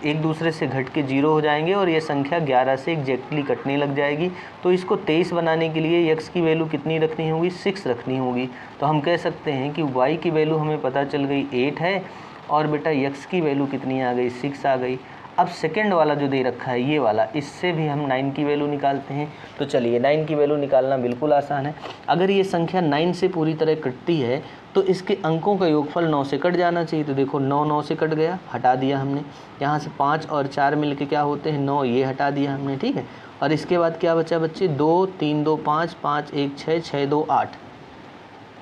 Speaker 1: एक दूसरे से घट के 0 हो जाएंगे और ये संख्या 11 से एग्जैक्टली कटने लग जाएगी। तो इसको 23 बनाने के लिए x की वैल्यू कितनी रखनी होगी 6 रखनी होगी। तो हम कह सकते हैं कि y की वैल्यू हमें पता चल गई 8 है, और बेटा x की वैल्यू कितनी आ गई 6 आ गई। अब सेकंड वाला जो दे रखा है ये वाला, इससे भी हम 9 की वैल्यू निकालते हैं। तो चलिए 9 की वैल्यू निकालना बिल्कुल आसान है। अगर ये संख्या 9 से पूरी तरह कटती है तो इसके अंकों का योगफल 9 से कट जाना चाहिए। तो देखो 9 9 से कट गया, हटा दिया हमने। यहाँ से 5 और 4 मिलके क्या होते हैं 9, ये हटा दिया हमने, ठीक है। और इसके बाद क्या बचा बच्चे 2 3 2 5 5 1 6 6 2 8,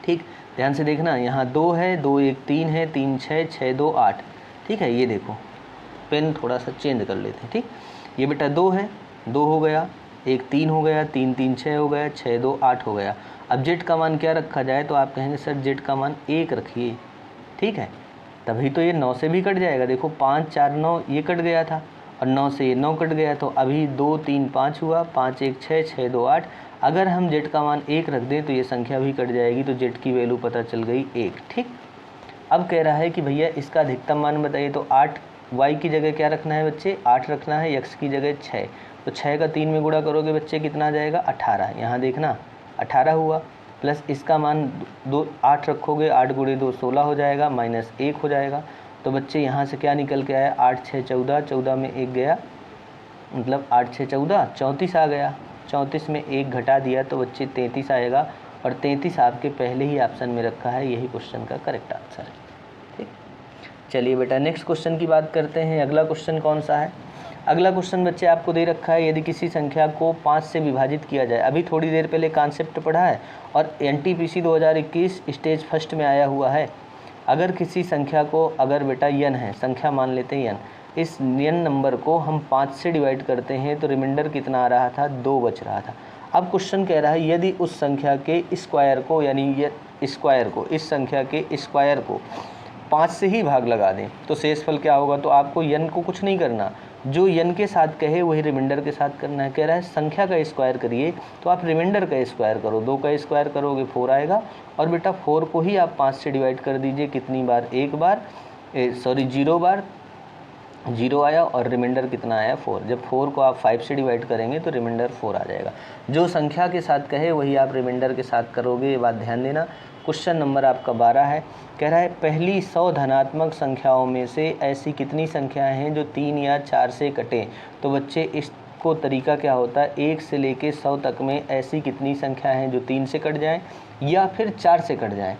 Speaker 1: ठीक। ध्यान से देखना, यहाँ 2 है, 2 1 3 है, 3 6 6 2 8, ठीक है। ये देखो पेन थोड़ा सा चेंज कर लेते हैं, ठीक। ये बेटा 2 है, 2 हो गया, 1 3 हो गया, 3 3 6 हो गया, 6 2 8 हो गया। अब जेड का मान क्या रखा जाए, तो आप कहेंगे सर जेड का मान 1 रखिए, ठीक है। तभी तो ये 9 से भी कट जाएगा। देखो 5 4 9 ये कट गया था, और 9 से ये 9 कट गया, तो अभी 2 3 5 हुआ, 5 1 6 6 2 8। अगर हम जेड का मान 1 रख दें तो ये संख्या भी कट जाएगी, तो जेड की वैल्यू पता चल गई 1, ठीक। अब कह रहा है कि भैया इसका अधिकतम मान बताइए, तो 8 वाई की जगह क्या रखना है बच्चे 8 रखना है, एक्स की जगह 6। तो 6 का 3 में गुणा करोगे बच्चे कितना आ जाएगा 18। यहाँ देखना 18 हुआ, प्लस इसका मान 8 रखोगे, 8 गुणे 2 16 हो जाएगा, माइनस 1 हो जाएगा। तो बच्चे यहाँ से क्या निकल के आया 8 6 14, 14 में 1 गया, मतलब 8 6 14 34 आ गया, 34 में 1 घटा दिया तो बच्चे 33 आएगा। और 33 आपके पहले ही ऑप्शन में रखा है, यही क्वेश्चन का करेक्ट आंसर है, ठीक। चलिए बेटा नेक्स्ट क्वेश्चन की बात करते हैं। अगला क्वेश्चन कौन सा है? अगला क्वेश्चन बच्चे आपको दे रखा है, यदि किसी संख्या को 5 से विभाजित किया जाए। अभी थोड़ी देर पहले कॉन्सेप्ट पढ़ा है और NTPC 2021 स्टेज फर्स्ट में आया हुआ है। अगर किसी संख्या को, अगर बेटा n है, संख्या मान लेते हैं n, इस n नंबर को हम 5 से डिवाइड करते हैं तो रिमाइंडर कितना आ रहा था 2 बच रहा था। अब क्वेश्चन कह रहा है यदि उस संख्या के स्क्वायर को, यानी ये स्क्वायर को, इस संख्या के स्क्वायर को 5 से ही भाग लगा दें तो शेषफल क्या होगा। तो आपको n को कुछ नहीं करना, जो n के साथ कहे वही रिमाइंडर के साथ करना है। कह रहा है संख्या का स्क्वायर करिए, तो आप रिमाइंडर का स्क्वायर करो, 2 का स्क्वायर करोगे 4 आएगा। और बेटा 4 को ही आप 5 से डिवाइड कर दीजिए, कितनी बार, 1 बार, 0 बार, 0 आया, और रिमाइंडर कितना आया 4। जब 4 को आप 5 से डिवाइड करेंगे तो रिमाइंडर 4 आ जाएगा। जो संख्या के साथ कहे वही आप रिमाइंडर के साथ करोगे, ये बात ध्यान देना। क्वेश्चन नंबर आपका 12 है। कह रहा है पहली 100 धनात्मक संख्याओं में से ऐसी कितनी संख्याएं हैं जो 3 या 4 से कटें। तो बच्चे इसको तरीका क्या होता है, 1 से लेके 100 तक में ऐसी कितनी संख्याएं हैं जो 3 से कट जाएं या फिर 4 से कट जाएं,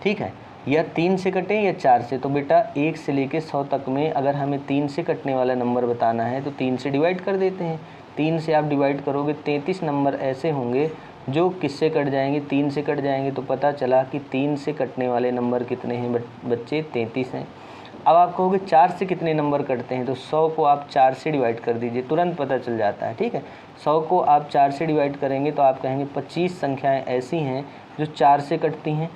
Speaker 1: ठीक है, या 3 से कटें या 4 से। तो बेटा 1 से लेके 100 तक में अगर हमें 3 से कटने वाला नंबर बताना है तो 3 से डिवाइड कर देते हैं। 3 से आप डिवाइड करोगे 33 नंबर ऐसे होंगे जो किससे कट जाएंगे, 3 से कट जाएंगे। तो पता चला कि 3 से कटने वाले नंबर कितने हैं बच्चे 33 हैं। अब आप कहोगे 4 से कितने नंबर कटते हैं, तो 100 को आप 4 से डिवाइड कर दीजिए, तुरंत पता चल जाता है, ठीक है। 100 को आप 4 से डिवाइड करेंगे तो आप कहेंगे 25 संख्याएं ऐसी हैं जो 4 से कटती हैं,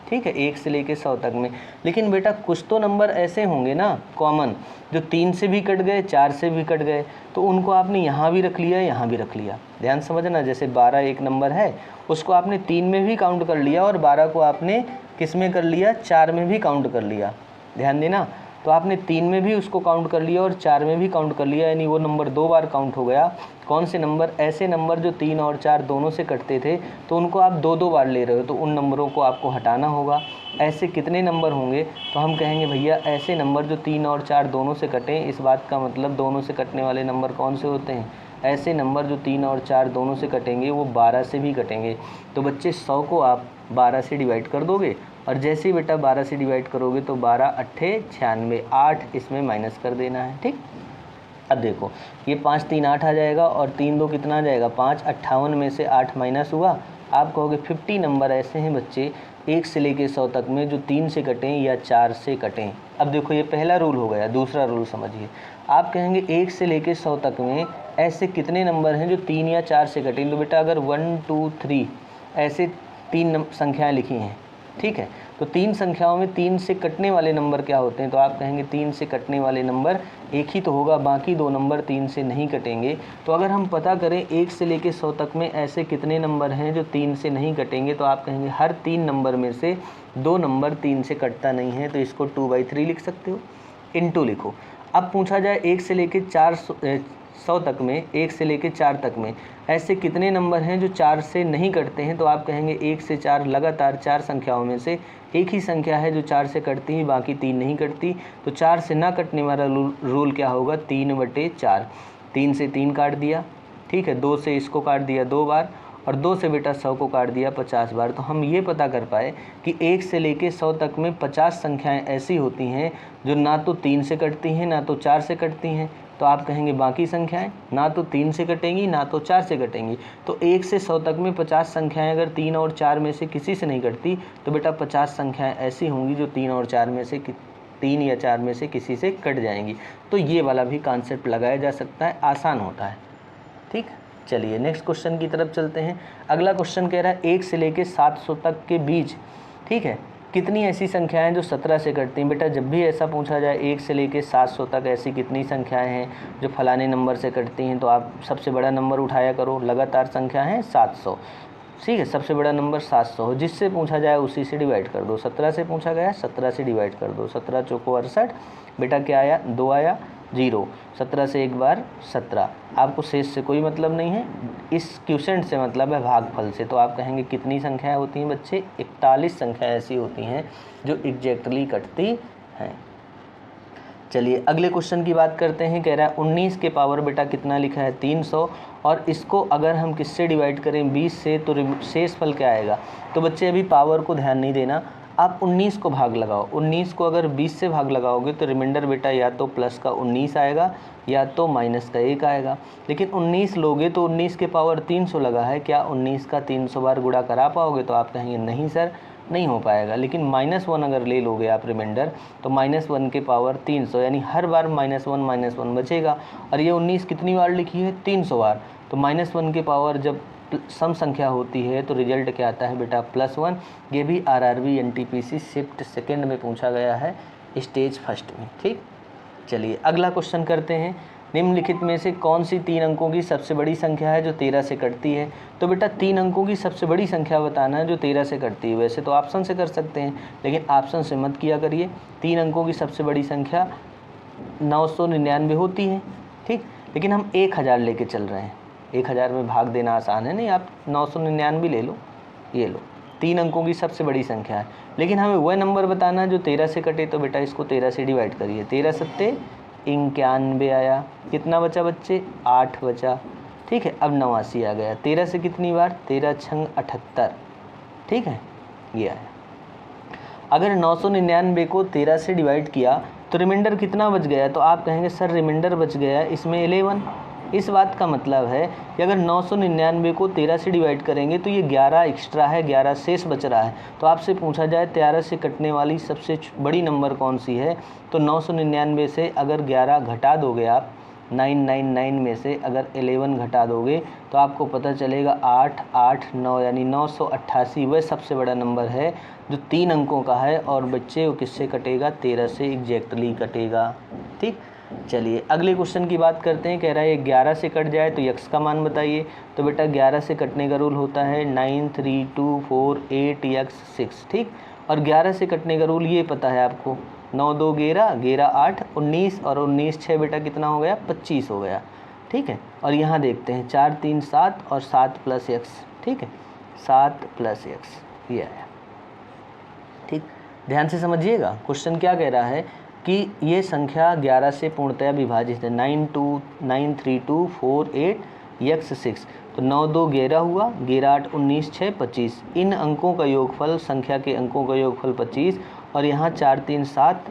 Speaker 1: ठीक है, 1 से लेके 100 तक में। लेकिन बेटा कुछ तो नंबर ऐसे होंगे ना कॉमन, जो 3 से भी कट गए, 4 से भी कट गए, तो उनको आपने यहाँ भी रख लिया, यहाँ भी रख लिया। ध्यान समझना, जैसे 12 एक नंबर है, उसको आपने 3 में भी काउंट कर लिया और 12 को आपने किस में कर लिया, 4 में भी काउंट कर लिया। ध्यान देना, तो आपने 3 में भी उसको काउंट कर लिया और 4 में भी काउंट कर लिया, यानी वो नंबर 2 बार काउंट हो गया। कौन से नंबर, ऐसे नंबर जो 3 और 4 दोनों से कटते थे, तो उनको आप 2-2 बार ले रहे हो, तो उन नंबरों को आपको हटाना होगा। ऐसे कितने नंबर होंगे, तो हम कहेंगे भैया ऐसे नंबर जो 3 और 4 दोनों से कटें। इस बात का मतलब दोनों से कटने वाले नंबर कौन से होते हैं, ऐसे नंबर जो 3 और 4 दोनों से कटेंगे वो 12 से भी कटेंगे। तो बच्चे 100 को आप 12 से डिवाइड कर दोगे, और जैसे ही बेटा 12 से डिवाइड करोगे तो 12 8 96, 8 इसमें माइनस कर देना है, ठीक। अब देखो ये 5 3 8 आ जाएगा और 3 2 कितना आ जाएगा 5, 58 में से 8 माइनस हुआ। आप कहोगे 50 नंबर ऐसे हैं बच्चे 1 से लेके 100 तक में जो 3 से कटें या 4 से कटें। अब देखो ये पहला रूल हो गया, दूसरा रूल समझिए। आप कहेंगे 1 से लेके 100 तक में ऐसे कितने नंबर हैं जो 3 या 4 से कटें। तो बेटा अगर 1 2 3 ऐसे 3 संख्याएँ लिखी हैं, ठीक है, तो 3 संख्याओं में 3 से कटने वाले नंबर क्या होते हैं। तो आप कहेंगे 3 से कटने वाले नंबर एक ही तो होगा, बाकी 2 नंबर 3 से नहीं कटेंगे। तो अगर हम पता करें 1 से लेके 100 तक में ऐसे कितने नंबर हैं जो 3 से नहीं कटेंगे, तो आप कहेंगे हर 3 नंबर में से 2 नंबर 3 से कटता नहीं है, तो इसको 2/3 लिख सकते हो, इनटू लिखो। अब पूछा जाए 1 से लेके 100 तक में, 1 से लेके 4 तक में ऐसे कितने नंबर हैं जो 4 से नहीं कटते हैं। तो आप कहेंगे 1 से 4 लगातार 4 संख्याओं में से एक ही संख्या है जो 4 से कटती है, बाकी 3 नहीं कटती। तो 4 से ना कटने वाला रूल क्या होगा, 3/4। 3 से 3 काट दिया, ठीक है, 2 से इसको काट दिया 2 बार, और 2 से बेटा 100 को काट दिया 50 बार। तो हम ये पता कर पाए कि 1 से लेके 100 तक में 50 संख्याएं ऐसी होती हैं जो ना तो 3 से कटती हैं ना तो 4 से कटती हैं। तो आप कहेंगे बाकी संख्याएं ना तो 3 से कटेंगी ना तो 4 से कटेंगी। तो 1 से 100 तक में 50 संख्याएं अगर 3 और 4 में से किसी से नहीं कटती तो बेटा 50 संख्याएं ऐसी होंगी जो 3 और 4 में से 3 या 4 में से किसी से कट जाएंगी। तो ये वाला भी कॉन्सेप्ट लगाया जा सकता है, आसान होता है। ठीक, चलिए नेक्स्ट क्वेश्चन की तरफ चलते हैं। अगला क्वेश्चन कह रहा है 1 से लेके 700 तक के बीच, ठीक है, कितनी ऐसी संख्याएं जो 17 से कटती हैं। बेटा जब भी ऐसा पूछा जाए 1 से लेके 700 तक ऐसी कितनी संख्याएं हैं जो फलाने नंबर से कटती हैं, तो आप सबसे बड़ा नंबर उठाया करो। लगातार संख्या है 700, ठीक है, सबसे बड़ा नंबर 700 हो, जिससे पूछा जाए उसी से डिवाइड कर दो। 17 से पूछा गया, 17 से डिवाइड कर दो। 17 चौको 68, बेटा क्या आया, 2 आया, 0। 17 से एक बार 17। आपको शेष से कोई मतलब नहीं है, इस क्वोशिएंट से मतलब है भागफल से। तो आप कहेंगे कितनी संख्याएं होती हैं बच्चे, 41 संख्याएं ऐसी होती हैं जो एग्जैक्टली कटती हैं। चलिए अगले क्वेश्चन की बात करते हैं। कह रहा है 19 के पावर बेटा कितना लिखा है, 300, और इसको अगर हम किससे डिवाइड करें, 20 से, तो शेषफल क्या आएगा। तो बच्चे अभी पावर को ध्यान नहीं देना, आप 19 को भाग लगाओ। 19 को अगर 20 से भाग लगाओगे तो रिमाइंडर बेटा या तो प्लस का 19 आएगा या तो माइनस का 1 आएगा। लेकिन 19 लोगे तो 19 के पावर 300 लगा है, क्या 19 का 300 बार गुणा करा पाओगे। तो आप कहेंगे नहीं सर, नहीं हो पाएगा। लेकिन -1 अगर ले लोगे आप रिमाइंडर, तो -1 के पावर 300, यानी हर बार -1 बचेगा। और ये 19 कितनी बार लिखी है, 300 बार। तो -1 के पावर जब सम संख्या होती है तो रिजल्ट क्या आता है बेटा, +1। ये भी RRB NTPC शिफ्ट सेकेंड में पूछा गया है, स्टेज फर्स्ट में। ठीक, चलिए अगला क्वेश्चन करते हैं। निम्नलिखित में से कौन सी 3 अंकों की सबसे बड़ी संख्या है जो 13 से कटती है। तो बेटा 3 अंकों की सबसे बड़ी संख्या बताना है जो 13 से कटती है। वैसे तो ऑप्शन से कर सकते हैं, लेकिन ऑप्शन से मत किया करिए। 3 अंकों की सबसे बड़ी संख्या 999 होती है, ठीक, लेकिन हम 1000 लेके चल रहे हैं। 1000 में भाग देना आसान है, नहीं आप 999 ले लो, ये लो। 3 अंकों की सबसे बड़ी संख्या है, लेकिन हमें वह नंबर बताना है जो 13 से कटे। तो बेटा इसको 13 से डिवाइड करिए। 13 सत्ते 91 आया, कितना बचा बच्चे, 8 बचा। ठीक है, अब 89 आ गया। 13 से कितनी बार, 13 छंग 78, ठीक है, ये आया। अगर 999 को 13 से डिवाइड किया तो रिमाइंडर कितना बच गया। तो आप कहेंगे सर रिमाइंडर बच गया इसमें 11। इस बात का मतलब है कि अगर 999 को 13 से डिवाइड करेंगे तो ये 11 एक्स्ट्रा है, 11 शेष बच रहा है। तो आपसे पूछा जाए 13 से कटने वाली सबसे बड़ी नंबर कौन सी है, तो 999 से अगर 11 घटा दोगे आप, 999 में से अगर 11 घटा दोगे तो आपको पता चलेगा 889, यानी 988 वह सबसे बड़ा नंबर है जो 3 अंकों का है। और बच्चे वो किससे कटेगा, 13 से एग्जैक्टली कटेगा। ठीक, चलिए अगले क्वेश्चन की बात करते हैं। कह रहा है 11 से कट जाए तो यक्स का मान बताइए। तो बेटा 11 से कटने का रूल होता है 9 3 2 4 8 यक्स 6, ठीक। और 11 से कटने का रूल ये पता है आपको, 9 2 11, 11 8 19, और 19 6 बेटा कितना हो गया, 25 हो गया, ठीक है। और यहाँ देखते हैं 4 3 7 और 7 प्लस यक्स, ठीक है, 7 प्लस यक्स ये आया। ठीक, ध्यान से समझिएगा, क्वेश्चन क्या कह रहा है कि ये संख्या 11 से पूर्णतया विभाजित है। 9 2 9 3 2 4 8 यक्स 6, तो 9 2 11 हुआ, 11 8 19 6 25। इन अंकों का योगफल, संख्या के अंकों का योगफल 25, और यहाँ 4 3 7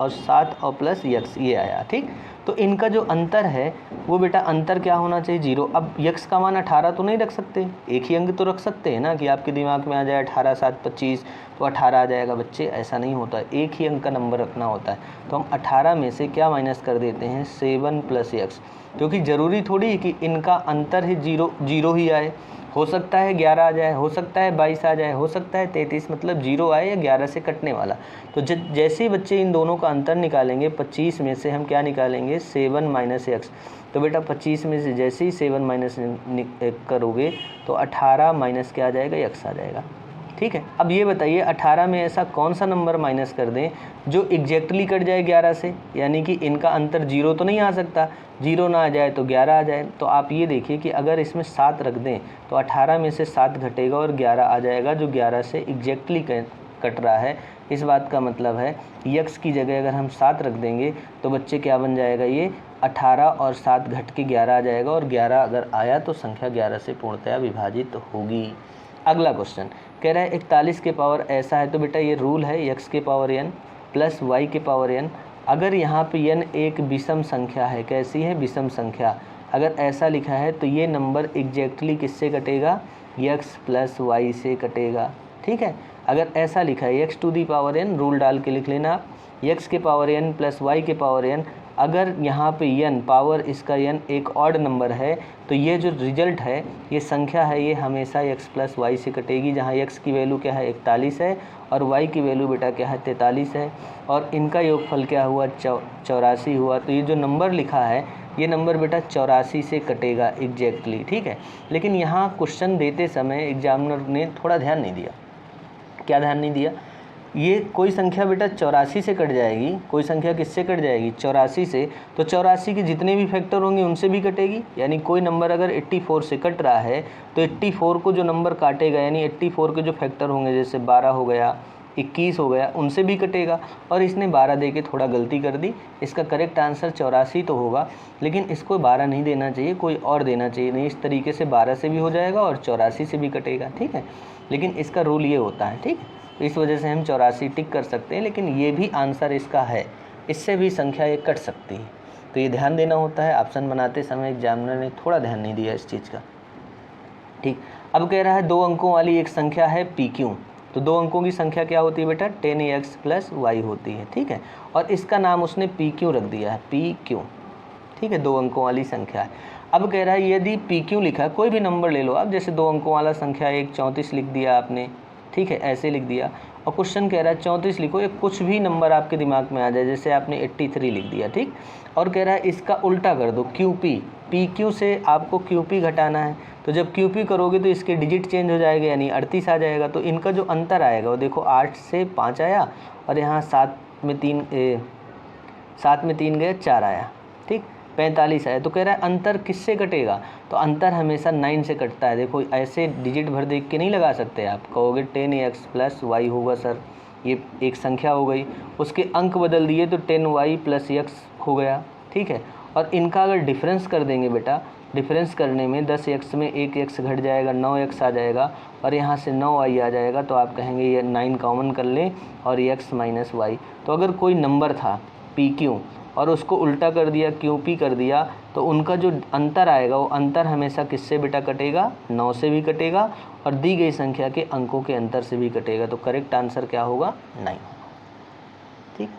Speaker 1: और 7 और प्लस यक्स ये आया, ठीक। तो इनका जो अंतर है वो बेटा अंतर क्या होना चाहिए, 0। अब यक्स का मान 18 तो नहीं रख सकते, एक ही अंक तो रख सकते हैं ना, कि आपके दिमाग में आ जाए 18 7 25 तो 18 आ जाएगा। बच्चे ऐसा नहीं होता, एक ही अंक का नंबर रखना होता है। तो हम 18 में से क्या माइनस कर देते हैं, 7 प्लस यक्स, क्योंकि ज़रूरी थोड़ी कि इनका अंतर ही 0 ही आए। हो सकता है 11 आ जाए, हो सकता है 22 आ जाए, हो सकता है 33, मतलब 0 आए या 11 से कटने वाला। तो जैसे ही बच्चे इन दोनों का अंतर निकालेंगे, 25 में से हम क्या निकालेंगे, 7 माइनस एक्स। तो बेटा 25 में से जैसे ही 7 माइनस करोगे तो 18 माइनस क्या आ जाएगा, एक्स आ जाएगा, ठीक है। अब ये बताइए 18 में ऐसा कौन सा नंबर माइनस कर दें जो एग्जैक्टली कट जाए 11 से, यानी कि इनका अंतर 0 तो नहीं आ सकता, 0 ना आ जाए तो 11 आ जाए। तो आप ये देखिए कि अगर इसमें 7 रख दें तो 18 में से 7 घटेगा और 11 आ जाएगा, जो 11 से एग्जैक्टली कट रहा है। इस बात का मतलब है यक्स की जगह अगर हम 7 रख देंगे तो बच्चे क्या बन जाएगा, ये 18 और 7 घट के 11 आ जाएगा, और 11 अगर आया तो संख्या 11 से पूर्णतया विभाजित होगी। अगला क्वेश्चन कह रहा है 41 के पावर ऐसा है, तो बेटा ये रूल है x के पावर n प्लस y के पावर n। अगर यहाँ पे n एक विषम संख्या है, कैसी है, विषम संख्या, अगर ऐसा लिखा है तो ये नंबर एग्जैक्टली किससे कटेगा, x प्लस वाई से कटेगा। ठीक है, अगर ऐसा लिखा है x to the power n, rule डाल के लिख लेना आप, x के पावर n प्लस y के पावर n। अगर यहाँ पे n पावर इसका n एक ऑड नंबर है तो ये जो रिजल्ट है, ये संख्या है, ये हमेशा x प्लस वाई से कटेगी, जहाँ x की वैल्यू क्या है 41 है और y की वैल्यू बेटा क्या है 43 है, और इनका योगफल क्या हुआ 84 हुआ। तो ये जो नंबर लिखा है ये नंबर बेटा 84 से कटेगा एग्जैक्टली। ठीक है, लेकिन यहाँ क्वेश्चन देते समय एग्जामिनर ने थोड़ा ध्यान नहीं दिया। क्या ध्यान नहीं दिया, ये कोई संख्या बेटा 84 से कट जाएगी, कोई संख्या किससे कट जाएगी 84 से, तो 84 के जितने भी फैक्टर होंगे उनसे भी कटेगी। यानी कोई नंबर अगर 84 से कट रहा है तो 84 को जो नंबर काटेगा, यानी 84 के जो फैक्टर होंगे, जैसे 12 हो गया, 21 हो गया, उनसे भी कटेगा। और इसने 12 दे के थोड़ा गलती कर दी, इसका करेक्ट आंसर 84 तो होगा, लेकिन इसको 12 नहीं देना चाहिए, कोई और देना चाहिए। नहीं, इस तरीके से 12 से भी हो जाएगा और 84 से भी कटेगा। ठीक है, लेकिन इसका रूल ये होता है। ठीक है, तो इस वजह से हम 84 टिक कर सकते हैं, लेकिन ये भी आंसर इसका है, इससे भी संख्या ये कट सकती है। तो ये ध्यान देना होता है, ऑप्शन बनाते समय एग्जामिनर ने थोड़ा ध्यान नहीं दिया इस चीज़ का। ठीक, अब कह रहा है 2 अंकों वाली एक संख्या है PQ। तो 2 अंकों की संख्या क्या होती है बेटा 10x प्लस y होती है। ठीक है, और इसका नाम उसने PQ रख दिया है, PQ। ठीक है, 2 अंकों वाली संख्या है। अब कह रहा है यदि PQ लिखा है, कोई भी नंबर ले लो आप, जैसे 2 अंकों वाला संख्या एक 34 लिख दिया आपने। ठीक है, ऐसे लिख दिया, और क्वेश्चन कह रहा है 34 लिखो, एक कुछ भी नंबर आपके दिमाग में आ जाए, जैसे आपने 83 लिख दिया। ठीक, और कह रहा है इसका उल्टा कर दो QP, PQ से आपको QP घटाना है। तो जब QP करोगे तो इसके डिजिट चेंज हो जाएगा, यानी 38 आ जाएगा। तो इनका जो अंतर आएगा वो देखो 8 से 5 आया, और यहाँ 7 में 3 गया 4 आया। ठीक, 45 आया। तो कह रहा है अंतर किससे कटेगा, तो अंतर हमेशा 9 से कटता है। देखो ऐसे डिजिट भर देख के नहीं लगा सकते आप, कहोगे 10x प्लस वाई होगा सर, ये एक संख्या हो गई, उसके अंक बदल दिए तो 10y प्लस x हो गया। ठीक है, और इनका अगर डिफरेंस कर देंगे बेटा, डिफरेंस करने में 10x में 1x घट जाएगा, 9x आ जाएगा, और यहाँ से 9y आ जाएगा। तो आप कहेंगे ये 9 कॉमन कर लें और x माइनस वाई। तो अगर कोई नंबर था PQ और उसको उल्टा कर दिया QP कर दिया, तो उनका जो अंतर आएगा वो अंतर हमेशा किससे बेटा कटेगा 9 से भी कटेगा, और दी गई संख्या के अंकों के अंतर से भी कटेगा। तो करेक्ट आंसर क्या होगा 9। ठीक,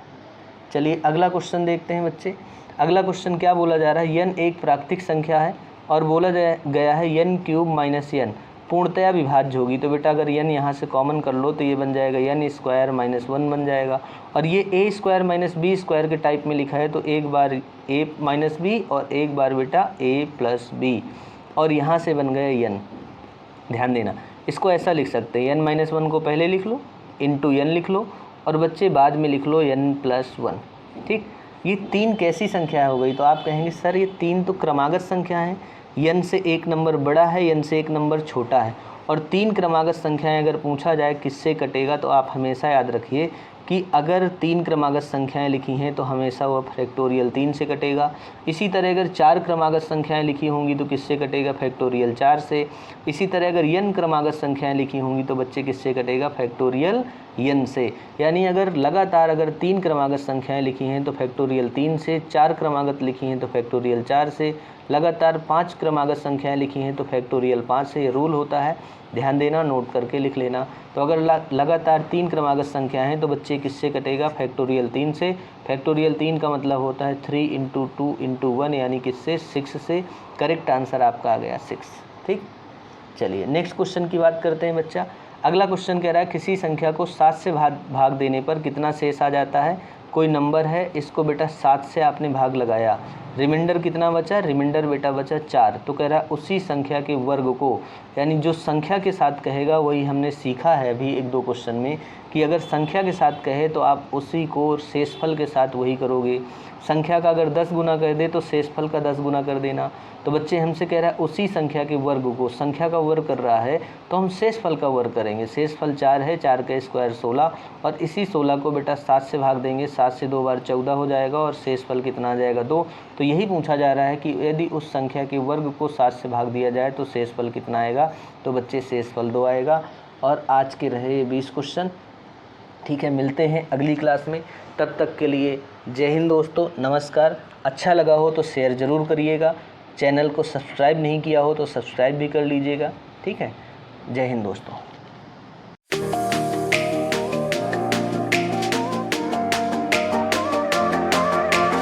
Speaker 1: चलिए अगला क्वेश्चन देखते हैं बच्चे। अगला क्वेश्चन क्या बोला जा रहा है, n एक प्राकृतिक संख्या है और बोला गया है n क्यूब माइनस n पूर्णतया विभाज्य होगी। तो बेटा अगर n यहाँ से कॉमन कर लो तो ये बन जाएगा n स्क्वायर माइनस 1 बन जाएगा, और ये a square minus b square के टाइप में लिखा है, तो एक बार a माइनस b और एक बार बेटा a प्लस b, और यहाँ से बन गया n। ध्यान देना, इसको ऐसा लिख सकते हैं n माइनस 1 को पहले लिख लो, इंटू n लिख लो, और बच्चे बाद में लिख लो n प्लस 1। ठीक, ये 3 कैसी संख्या हो गई, तो आप कहेंगे सर ये 3 तो क्रमागत संख्या है, n से एक नंबर बड़ा है, n से एक नंबर छोटा है, और 3 क्रमागत संख्याएं अगर पूछा जाए किससे कटेगा, तो आप हमेशा याद रखिए कि अगर 3 क्रमागत संख्याएं लिखी हैं तो हमेशा वह फैक्टोरियल 3 से कटेगा। इसी तरह अगर 4 क्रमागत संख्याएं लिखी होंगी तो किससे कटेगा, फैक्टोरियल 4 से। इसी तरह अगर n क्रमागत संख्याएं लिखी होंगी तो बच्चे किससे कटेगा, फैक्टोरियल n से। यानी अगर लगातार अगर 3 क्रमागत संख्याएं लिखी हैं तो फैक्टोरियल 3 से, 4 क्रमागत लिखी हैं तो फैक्टोरियल 4 से, लगातार 5 क्रमागत संख्याएं लिखी हैं तो फैक्टोरियल 5 से। ये रूल होता है, ध्यान देना, नोट करके लिख लेना। तो अगर लगातार 3 क्रमागत संख्या हैं तो बच्चे किससे कटेगा, फैक्टोरियल 3 से। फैक्टोरियल 3 का मतलब होता है 3 इंटू 2 इंटू 1, यानी किससे, 6 से। करेक्ट आंसर आपका आ गया 6। ठीक, चलिए नेक्स्ट क्वेश्चन की बात करते हैं बच्चा। अगला क्वेश्चन कह रहा है किसी संख्या को 7 से भाग देने पर कितना शेष आ जाता है। कोई नंबर है, इसको बेटा 7 से आपने भाग लगाया, रिमाइंडर कितना बचा, रिमाइंडर बेटा बचा 4। तो कह रहा है उसी संख्या के वर्ग को, यानी जो संख्या के साथ कहेगा वही हमने सीखा है अभी 1-2 क्वेश्चन में, कि अगर संख्या के साथ कहे तो आप उसी को शेषफल के साथ वही करोगे। संख्या का अगर 10 गुना कर दे तो शेषफल का 10 गुना कर देना। तो बच्चे हमसे कह रहा है उसी संख्या के वर्ग को, संख्या का वर्ग कर रहा है तो हम शेषफल का वर्ग करेंगे। शेषफल 4 है, 4 का स्क्वायर 16, और इसी 16 को बेटा 7 से भाग देंगे, 7 से 2 बार 14 हो जाएगा, और शेषफल कितना आ जाएगा 2। तो तो यही पूछा जा रहा है कि यदि उस संख्या के वर्ग को 7 से भाग दिया जाए तो शेषफल कितना आएगा। तो बच्चे शेषफल 2 आएगा। और आज के रहे ये 20 क्वेश्चन। ठीक है, मिलते हैं अगली क्लास में। तब तक के लिए जय हिंद दोस्तों, नमस्कार। अच्छा लगा हो तो शेयर ज़रूर करिएगा, चैनल को सब्सक्राइब नहीं किया हो तो सब्सक्राइब भी कर लीजिएगा। ठीक है, जय हिंद दोस्तों।